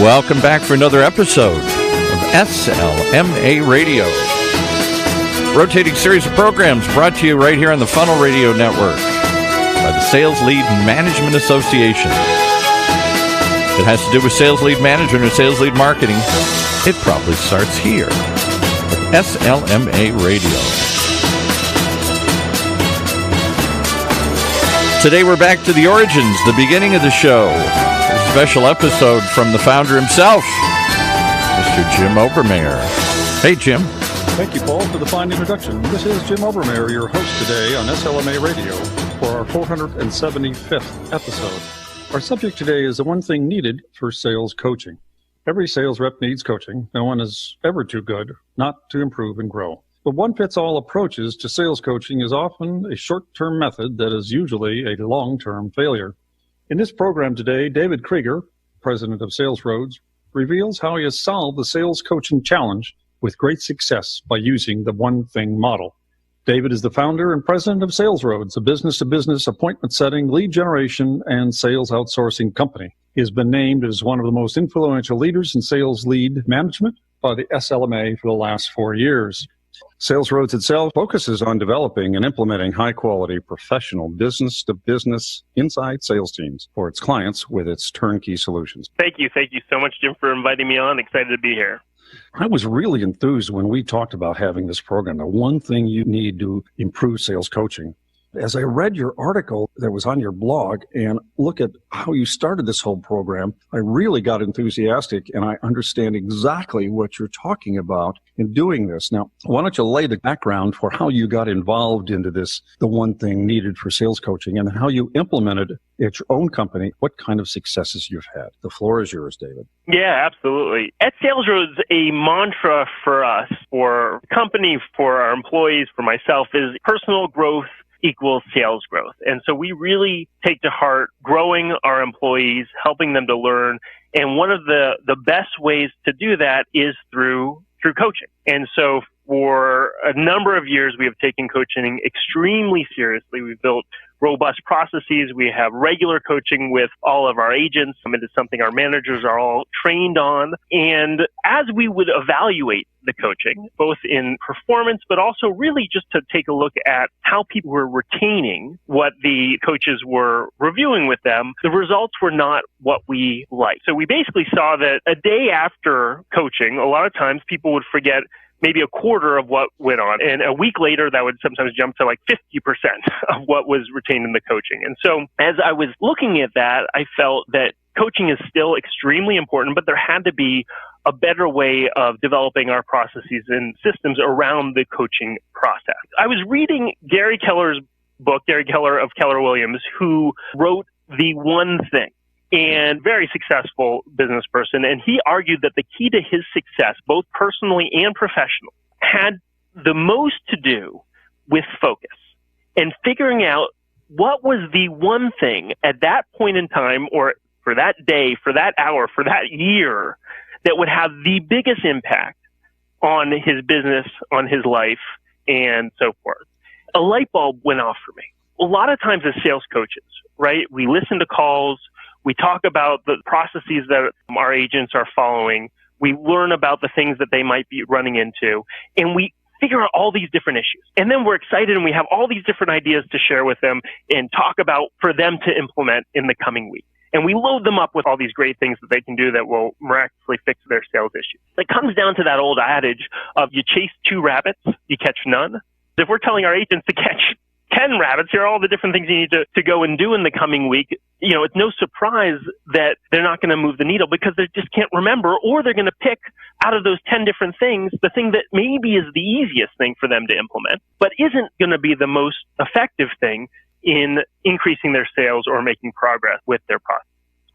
welcome back for another episode of SLMA Radio. Rotating series of programs brought to you right here on the Funnel Radio Network by the Sales Lead Management Association. If it has to do with sales lead management or sales lead marketing, it probably starts here with SLMA Radio. Today we're back to the origins, the beginning of the show. A special episode from the founder himself, Mr. Jim Obermayer. Hey, Jim. Thank you, Paul, for the fine introduction. This is Jim Obermayer, your host today on SLMA Radio for our 475th episode. Our subject today is the one thing needed for sales coaching. Every sales rep needs coaching. No one is ever too good not to improve and grow. But one-fits-all approaches to sales coaching is often a short-term method that is usually a long-term failure. In this program today, David Kreiger, president of SalesRoads, reveals how he has solved the sales coaching challenge with great success by using the one-thing model. David is the founder and president of SalesRoads, a business-to-business appointment setting, lead generation, and sales outsourcing company. He has been named as one of the most influential leaders in sales lead management by the SLMA for the last 4 years. SalesRoads itself focuses on developing and implementing high-quality professional business-to-business inside sales teams for its clients with its turnkey solutions. Thank you so much, Jim, for inviting me on. Excited to be here. I was really enthused when we talked about having this program, the one thing you need to improve sales coaching. As I read your article that was on your blog and look at how you started this whole program, I really got enthusiastic and I understand exactly what you're talking about in doing this. Now, why don't you lay the background for how you got involved into this, the one thing needed for sales coaching, and how you implemented it at your own company, what kind of successes you've had. The floor is yours, David. Yeah, absolutely. At SalesRoads, a mantra for us, for the company, for our employees, for myself, is personal growth equals sales growth. And so we really take to heart growing our employees, helping them to learn. And one of the best ways to do that is through coaching. And so for a number of years, we have taken coaching extremely seriously. We've built robust processes. We have regular coaching with all of our agents. It is something our managers are all trained on. And as we would evaluate the coaching, both in performance, but also really just to take a look at how people were retaining what the coaches were reviewing with them, the results were not what we liked. So we basically saw that a day after coaching, a lot of times people would forget maybe a quarter of what went on. And a week later, that would sometimes jump to like 50% of what was retained in the coaching. And so as I was looking at that, I felt that coaching is still extremely important, but there had to be a better way of developing our processes and systems around the coaching process. I was reading Gary Keller's book, Gary Keller of Keller Williams, who wrote The One Thing, and very successful business person. And he argued that the key to his success, both personally and professionally, had the most to do with focus and figuring out what was the one thing at that point in time, or for that day, for that hour, for that year, that would have the biggest impact on his business, on his life, and so forth. A light bulb went off for me. A lot of times as sales coaches, right, we listen to calls, we talk about the processes that our agents are following. We learn about the things that they might be running into, and we figure out all these different issues. And then we're excited and we have all these different ideas to share with them and talk about for them to implement in the coming week. And we load them up with all these great things that they can do that will miraculously fix their sales issues. It comes down to that old adage of you chase 2 rabbits, you catch none. If we're telling our agents to catch 10 rabbits, here are all the different things you need to go and do in the coming week. You know, it's no surprise that they're not going to move the needle because they just can't remember, or they're going to pick out of those 10 different things the thing that maybe is the easiest thing for them to implement, but isn't going to be the most effective thing in increasing their sales or making progress with their process.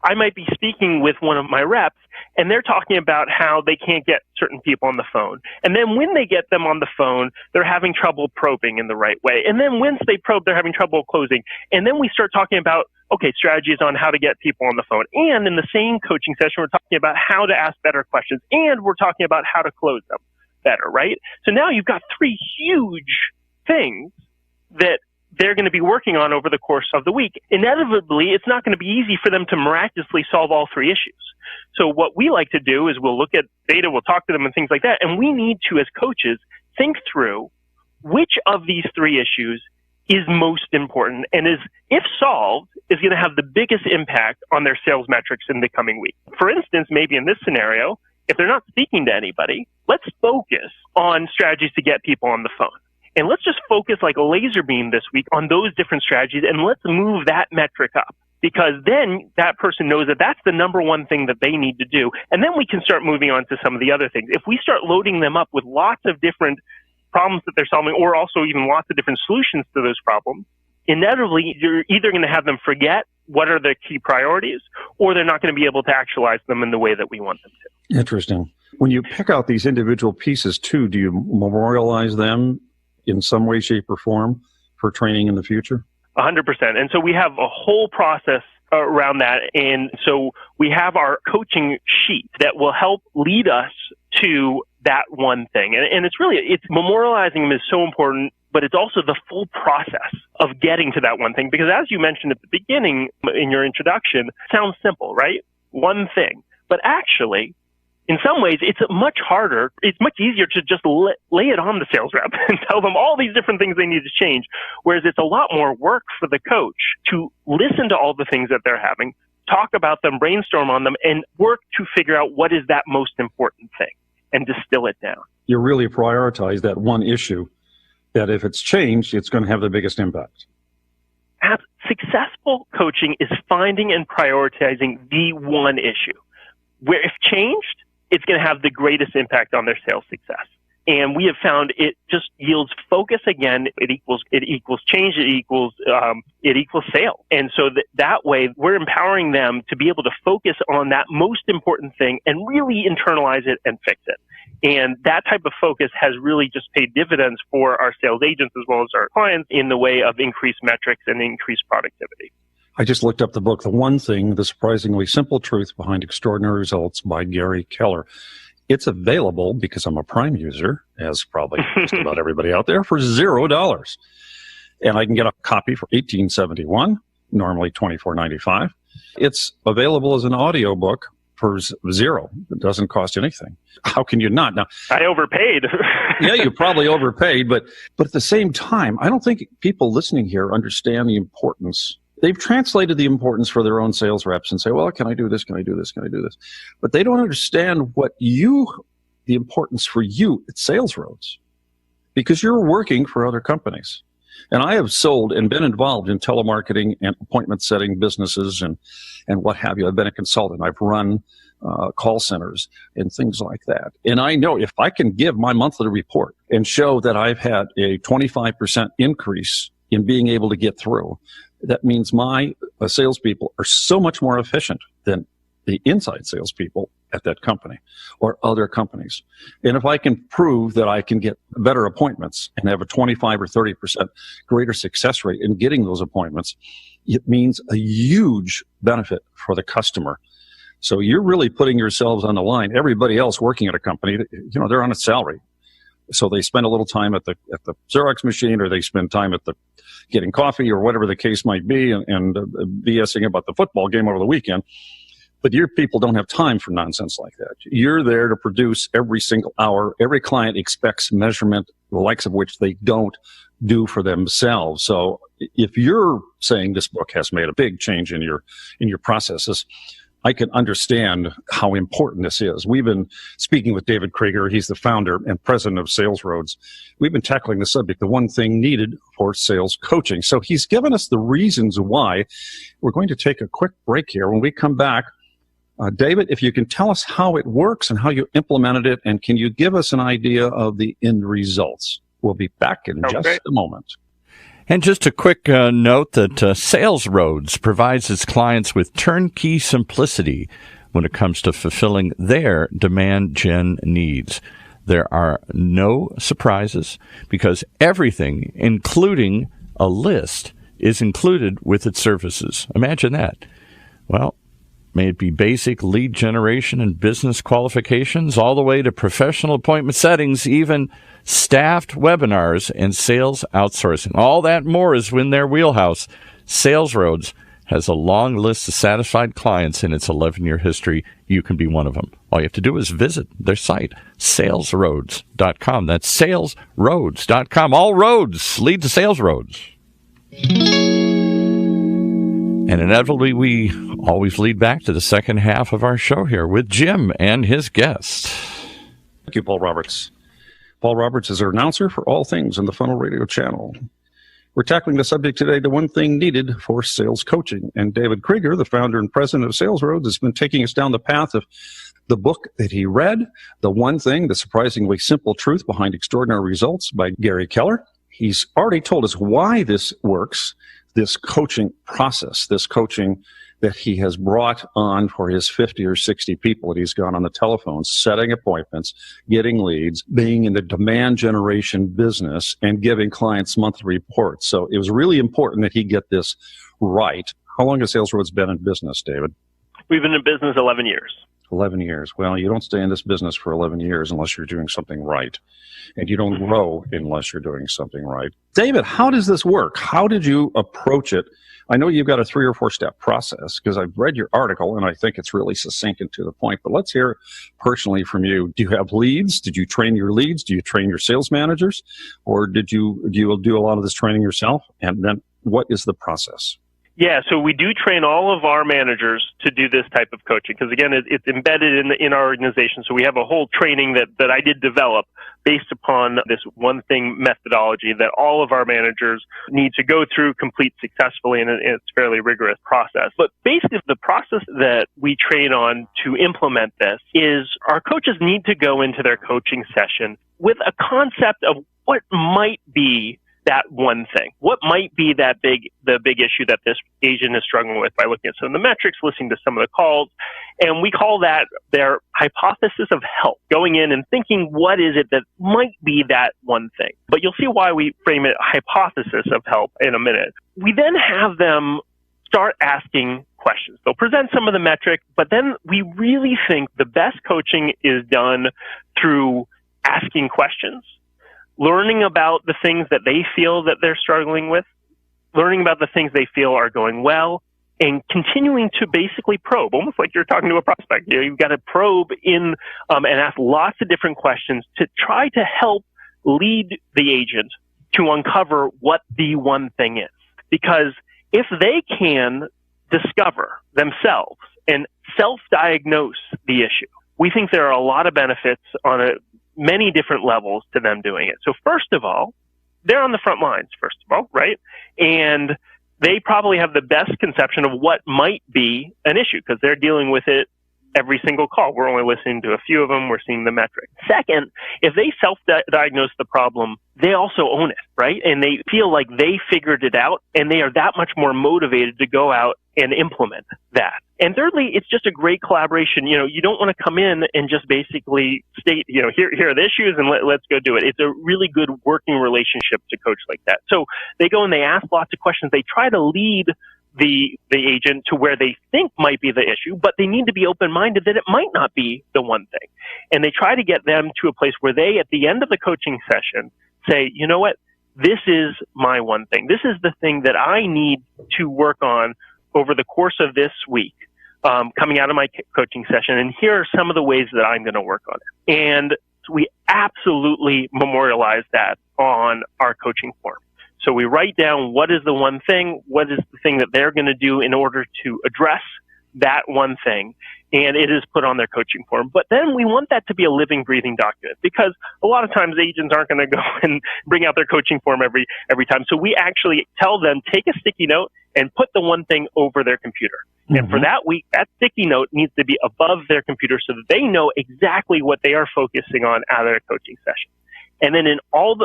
I might be speaking with one of my reps and they're talking about how they can't get certain people on the phone. And then when they get them on the phone, they're having trouble probing in the right way. And then once they probe, they're having trouble closing. And then we start talking about, okay, strategies on how to get people on the phone. And in the same coaching session, we're talking about how to ask better questions. And we're talking about how to close them better, right? So now you've got 3 huge things that they're going to be working on over the course of the week. Inevitably, it's not going to be easy for them to miraculously solve all three issues. So what we like to do is we'll look at data, we'll talk to them and things like that, and we need to, as coaches, think through which of these three issues is most important and is, if solved, is going to have the biggest impact on their sales metrics in the coming week. For instance, maybe in this scenario, if they're not speaking to anybody, let's focus on strategies to get people on the phone. And let's just focus like a laser beam this week on those different strategies, and let's move that metric up, because then that person knows that that's the number one thing that they need to do. And then we can start moving on to some of the other things. If we start loading them up with lots of different problems that they're solving, or also even lots of different solutions to those problems, inevitably you're either going to have them forget what are the key priorities, or they're not going to be able to actualize them in the way that we want them to. Interesting. When you pick out these individual pieces too, do you memorialize them in some way, shape, or form for training in the future? 100%. And so we have a whole process around that. And so we have our coaching sheet that will help lead us to that one thing. And it's memorializing them is so important, but it's also the full process of getting to that one thing. Because as you mentioned at the beginning in your introduction, it sounds simple, right? One thing. But actually, in some ways, it's much harder. It's much easier to just lay it on the sales rep and tell them all these different things they need to change. Whereas it's a lot more work for the coach to listen to all the things that they're having, talk about them, brainstorm on them, and work to figure out what is that most important thing and distill it down. You really prioritize that one issue that if it's changed, it's going to have the biggest impact. Successful coaching is finding and prioritizing the one issue where, if changed, it's going to have the greatest impact on their sales success. And we have found it just yields focus again. It equals change. It equals sale. And so that way we're empowering them to be able to focus on that most important thing and really internalize it and fix it. And that type of focus has really just paid dividends for our sales agents as well as our clients in the way of increased metrics and increased productivity. I just looked up the book, The One Thing, The Surprisingly Simple Truth Behind Extraordinary Results by Gary Keller. It's available, because I'm a Prime user, as probably just about everybody out there, for $0. And I can get a copy for $18.71, normally $24.95. It's available as an audiobook for $0. It doesn't cost anything. How can you not? Now, I overpaid. Yeah, you probably overpaid, but at the same time, I don't think people listening here understand the importance. They've translated the importance for their own sales reps and say, well, can I do this? Can I do this? Can I do this? But they don't understand the importance for you at SalesRoads, because you're working for other companies. And I have sold and been involved in telemarketing and appointment setting businesses and what have you. I've been a consultant. I've run call centers and things like that. And I know if I can give my monthly report and show that I've had a 25% increase in being able to get through, that means my salespeople are so much more efficient than the inside salespeople at that company or other companies. And if I can prove that I can get better appointments and have a 25 or 30% greater success rate in getting those appointments, it means a huge benefit for the customer. So you're really putting yourselves on the line. Everybody else working at a company, they're on a salary. So they spend a little time at the Xerox machine, or they spend time at the getting coffee or whatever the case might be, and BSing about the football game over the weekend. But your people don't have time for nonsense like that. You're there to produce every single hour. Every client expects measurement, the likes of which they don't do for themselves. So if you're saying this book has made a big change in your processes, I can understand how important this is. We've been speaking with David Kreiger. He's the founder and president of SalesRoads. We've been tackling the subject, the one thing needed for sales coaching. So he's given us the reasons why. We're going to take a quick break here. When we come back, David, if you can tell us how it works and how you implemented it, and can you give us an idea of the end results? We'll be back in just a moment. And just a quick note that SalesRoads provides its clients with turnkey simplicity when it comes to fulfilling their demand gen needs. There are no surprises because everything, including a list, is included with its services. Imagine that. Well, May it be basic lead generation and business qualifications, all the way to professional appointment settings, even staffed webinars and sales outsourcing. All that and more is in their wheelhouse. SalesRoads has a long list of satisfied clients in its 11-year history. You can be one of them. All you have to do is visit their site, SalesRoads.com. That's SalesRoads.com. All roads lead to SalesRoads. And inevitably, we always lead back to the second half of our show here with Jim and his guest. Thank you, Paul Roberts. Paul Roberts is our announcer for all things on the Funnel Radio channel. We're tackling the subject today, the one thing needed for sales coaching. And David Kreiger, the founder and president of SalesRoads, has been taking us down the path of the book that he read, The One Thing, The Surprisingly Simple Truth Behind Extraordinary Results by Gary Keller. He's already told us why this works, this coaching process, this coaching that he has brought on for his 50 or 60 people that he's gone on the telephone, setting appointments, getting leads, being in the demand generation business, and giving clients monthly reports. So it was really important that he get this right. How long has SalesRoads been in business, David? We've been in business 11 years. 11 years. Well, you don't stay in this business for 11 years unless you're doing something right. And you don't grow unless you're doing something right. David, how does this work? How did you approach it? I know you've got a 3 or 4 step process because I've read your article and I think it's really succinct and to the point. But let's hear personally from you. Do you have leads? Did you train your leads? Do you train your sales managers? Or do you do a lot of this training yourself? And then what is the process? Yeah, so we do train all of our managers to do this type of coaching because, again, it's embedded in our organization. So we have a whole training that I did develop based upon this one thing methodology that all of our managers need to go through, complete successfully, and it's a fairly rigorous process. But basically, the process that we train on to implement this is our coaches need to go into their coaching session with a concept of what might be that one thing. What might be the big issue that this agent is struggling with by looking at some of the metrics, listening to some of the calls, and we call that their hypothesis of help, going in and thinking what is it that might be that one thing. But you'll see why we frame it hypothesis of help in a minute. We then have them start asking questions. They'll present some of the metric, but then we really think the best coaching is done through asking questions, learning about the things that they feel that they're struggling with, learning about the things they feel are going well, and continuing to basically probe, almost like you're talking to a prospect. You've got to probe in and ask lots of different questions to try to help lead the agent to uncover what the one thing is. Because if they can discover themselves and self-diagnose the issue, we think there are a lot of benefits on many different levels to them doing it. So first of all, they're on the front lines, first of all, right? And they probably have the best conception of what might be an issue because they're dealing with it every single call. We're only listening to a few of them. We're seeing the metric. Second, if they self-diagnose the problem, they also own it, right? And they feel like they figured it out and they are that much more motivated to go out and implement that. And thirdly, it's just a great collaboration. You don't want to come in and just basically state, here are the issues and let's go do it. It's a really good working relationship to coach like that. So they go and they ask lots of questions. They try to lead the agent to where they think might be the issue, but they need to be open-minded that it might not be the one thing. And they try to get them to a place where they, at the end of the coaching session, say, you know what, this is my one thing. This is the thing that I need to work on over the course of this week, coming out of my coaching session. And here are some of the ways that I'm going to work on it. And we absolutely memorialize that on our coaching form. So we write down what is the one thing, what is the thing that they're going to do in order to address that one thing, and it is put on their coaching form. But then we want that to be a living, breathing document because a lot of times agents aren't going to go and bring out their coaching form every time. So we actually tell them, take a sticky note and put the one thing over their computer. Mm-hmm. And for that week, that sticky note needs to be above their computer so that they know exactly what they are focusing on out of their coaching session. And then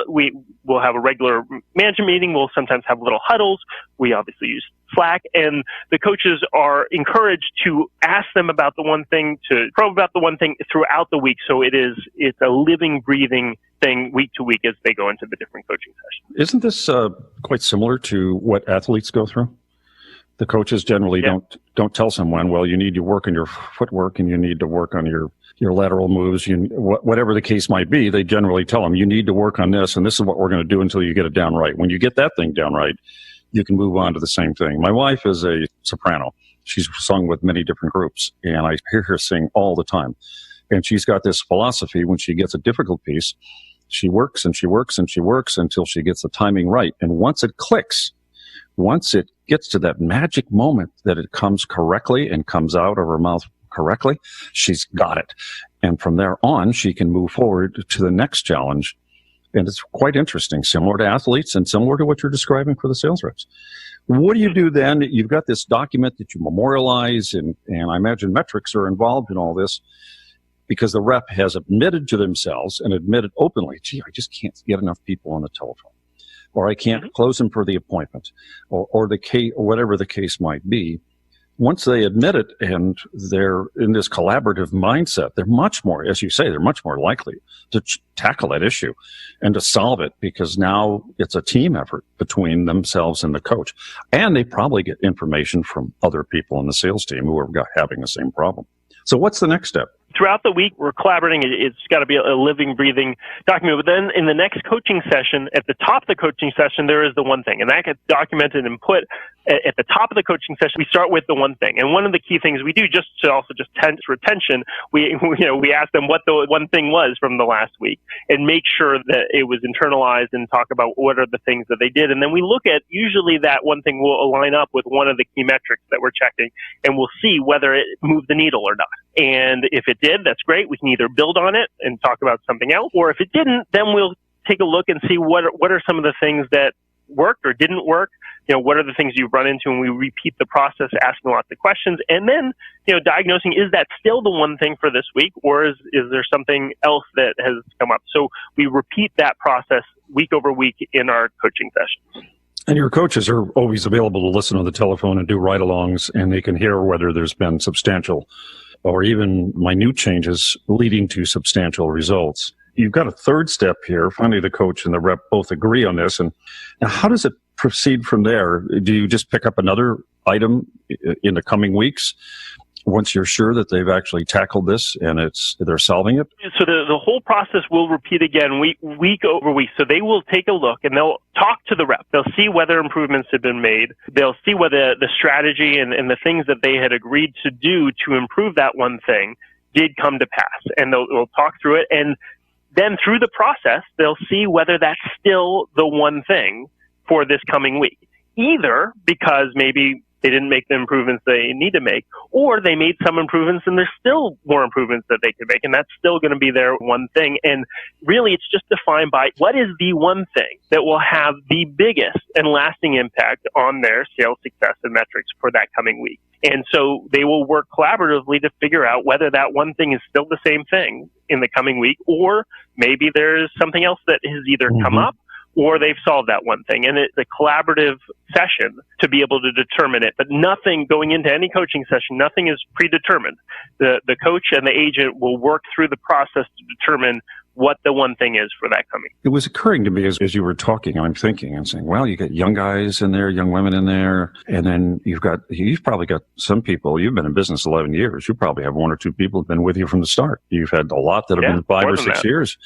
we will have a regular management meeting. We'll sometimes have little huddles. We obviously use Slack, and the coaches are encouraged to ask them about the one thing, to probe about the one thing throughout the week. So it's a living, breathing thing week to week as they go into the different coaching sessions. Isn't this quite similar to what athletes go through? The coaches generally don't tell someone, well, you need to work on your footwork and you need to work on your lateral moves, whatever the case might be. They generally tell them, you need to work on this, and this is what we're going to do until you get it down right. When you get that thing down right, you can move on to the same thing. My wife is a soprano. She's sung with many different groups, and I hear her sing all the time. And she's got this philosophy: when she gets a difficult piece, she works and she works and she works until she gets the timing right. And once it clicks, once it gets to that magic moment that it comes correctly and comes out of her mouth correctly, she's got it. And from there on, she can move forward to the next challenge. And it's quite interesting, similar to athletes and similar to what you're describing for the sales reps. What do you do then? You've got this document that you memorialize, and I imagine metrics are involved in all this, because the rep has admitted to themselves and admitted openly, gee, I just can't get enough people on the telephone, or I can't close them for the appointment, or the case, or whatever the case might be. Once they admit it and they're in this collaborative mindset, they're much more, as you say, they're much more likely to tackle that issue and to solve it, because now it's a team effort between themselves and the coach. And they probably get information from other people in the sales team who are having the same problem. So what's the next step? Throughout the week, we're collaborating. It's got to be a living, breathing document. But then in the next coaching session, at the top of the coaching session, there is the one thing. And that gets documented and put at the top of the coaching session. We start with the one thing. And one of the key things we do, just to also just tense retention, we ask them what the one thing was from the last week and make sure that it was internalized and talk about what are the things that they did. And then we look at, usually that one thing will align up with one of the key metrics that we're checking, and we'll see whether it moved the needle or not. And if it did, that's great. We can either build on it and talk about something else, or if it didn't, then we'll take a look and see what are some of the things that worked or didn't work. What are the things you've run into, and we repeat the process, asking lots of questions, and then, diagnosing, is that still the one thing for this week, or is there something else that has come up? So we repeat that process week over week in our coaching sessions. And your coaches are always available to listen on the telephone and do ride-alongs, and they can hear whether there's been substantial or even minute changes leading to substantial results. You've got a third step here. Finally, the coach and the rep both agree on this. And now, how does it proceed from there? Do you just pick up another item in the coming weeks once you're sure that they've actually tackled this and they're solving it? So the whole process will repeat again week over week. So they will take a look and they'll talk to the rep. They'll see whether improvements have been made. They'll see whether the strategy and the things that they had agreed to do to improve that one thing did come to pass. And they'll talk through it. And then through the process, they'll see whether that's still the one thing for this coming week. Either because maybe they didn't make the improvements they need to make, or they made some improvements and there's still more improvements that they could make, and that's still going to be their one thing. And really, it's just defined by what is the one thing that will have the biggest and lasting impact on their sales success and metrics for that coming week. And so they will work collaboratively to figure out whether that one thing is still the same thing in the coming week, or maybe there's something else that has either come up or they've solved that one thing. And it's a collaborative session to be able to determine it. But nothing, going into any coaching session, nothing is predetermined. The coach and the agent will work through the process to determine what the one thing is for that coming. It was occurring to me as you were talking, I'm thinking and saying, well, you got young guys in there, young women in there, and then you've probably got some people, you've been in business 11 years, you probably have one or two people who've been with you from the start. You've had a lot that have been 5 or 6 years.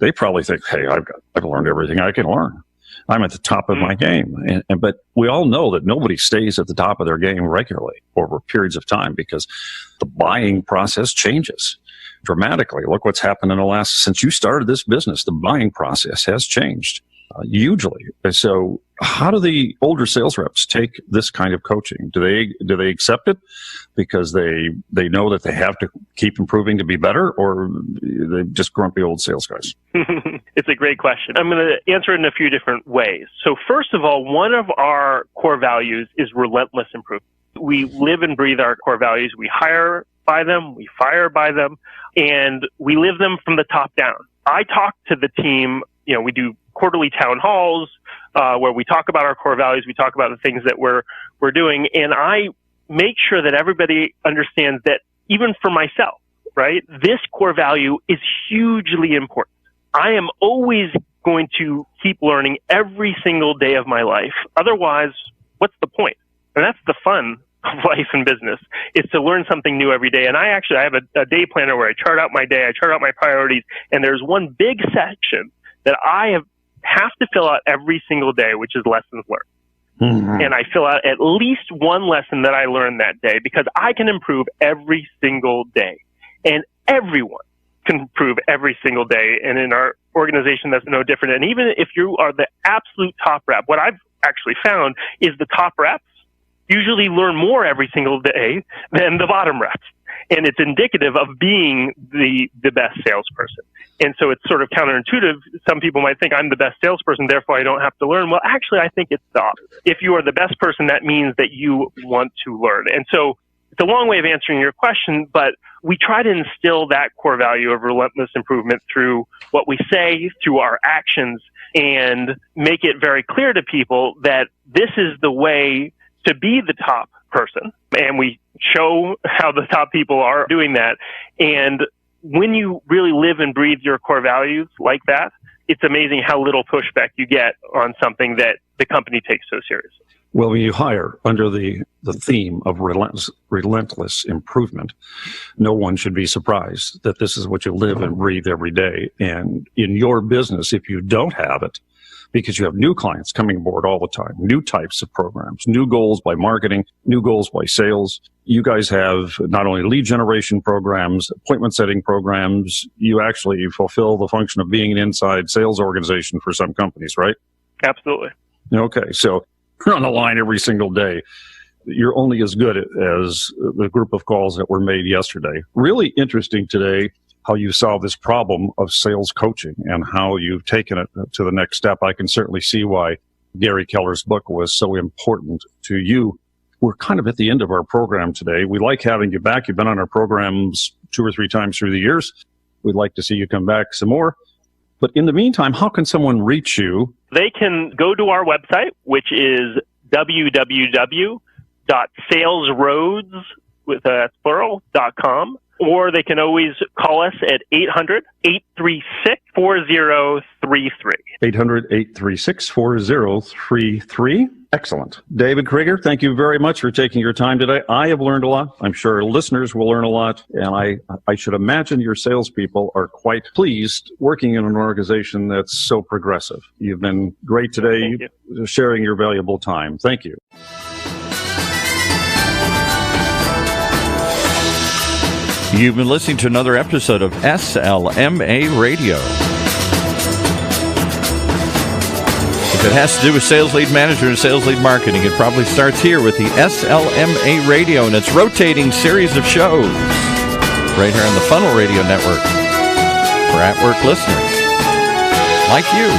They probably think, hey, I've learned everything I can learn. I'm at the top of my game. But we all know that nobody stays at the top of their game regularly over periods of time, because the buying process changes dramatically. Look what's happened since you started this business. The buying process has changed hugely. So how do the older sales reps take this kind of coaching? Do they accept it because they know that they have to keep improving to be better, or they just grumpy old sales guys? It's a great question. I'm going to answer it in a few different ways. So first of all, one of our core values is relentless improvement. We live and breathe our core values. We hire by them, we fire by them, and we live them from the top down. I talk to the team, we do quarterly town halls where we talk about our core values, we talk about the things that we're doing, and I make sure that everybody understands that even for myself, right, this core value is hugely important. I am always going to keep learning every single day of my life. Otherwise, what's the point? And that's the fun of life and business. It's to learn something new every day. And I have a day planner where I chart out my day, I chart out my priorities, and there's one big section that I have to fill out every single day, which is lessons learned. Mm-hmm. And I fill out at least one lesson that I learned that day, because I can improve every single day. And everyone can improve every single day. And in our organization, that's no different. And even if you are the absolute top rep, what I've actually found is the top reps usually learn more every single day than the bottom reps. And it's indicative of being the best salesperson. And so it's sort of counterintuitive. Some people might think I'm the best salesperson, therefore I don't have to learn. Well, actually, I think it's the opposite. If you are the best person, that means that you want to learn. And so it's a long way of answering your question, but we try to instill that core value of relentless improvement through what we say, through our actions, and make it very clear to people that this is the way to be the top person. And we show how the top people are doing that. And when you really live and breathe your core values like that, it's amazing how little pushback you get on something that the company takes so seriously. Well, when you hire under the theme of relentless improvement, no one should be surprised that this is what you live and breathe every day. And in your business, if you don't have it, because you have new clients coming aboard all the time, new types of programs, new goals by marketing, new goals by sales. You guys have not only lead generation programs, appointment setting programs, you actually fulfill the function of being an inside sales organization for some companies, right? Absolutely. Okay, so you're on the line every single day. You're only as good as the group of calls that were made yesterday. Really interesting today how you solve this problem of sales coaching and how you've taken it to the next step. I can certainly see why Gary Keller's book was so important to you. We're kind of at the end of our program today. We like having you back. You've been on our programs 2 or 3 times through the years. We'd like to see you come back some more. But in the meantime, how can someone reach you? They can go to our website, which is www.salesroads.com. Or they can always call us at 800-836-4033. 800-836-4033. Excellent. David Kreiger, thank you very much for taking your time today. I have learned a lot. I'm sure our listeners will learn a lot. And I should imagine your salespeople are quite pleased working in an organization that's so progressive. You've been great today, sharing your valuable time. Thank you. You've been listening to another episode of SLMA Radio. If it has to do with sales lead management and sales lead marketing, it probably starts here with the SLMA Radio and its rotating series of shows right here on the Funnel Radio Network for at-work listeners like you.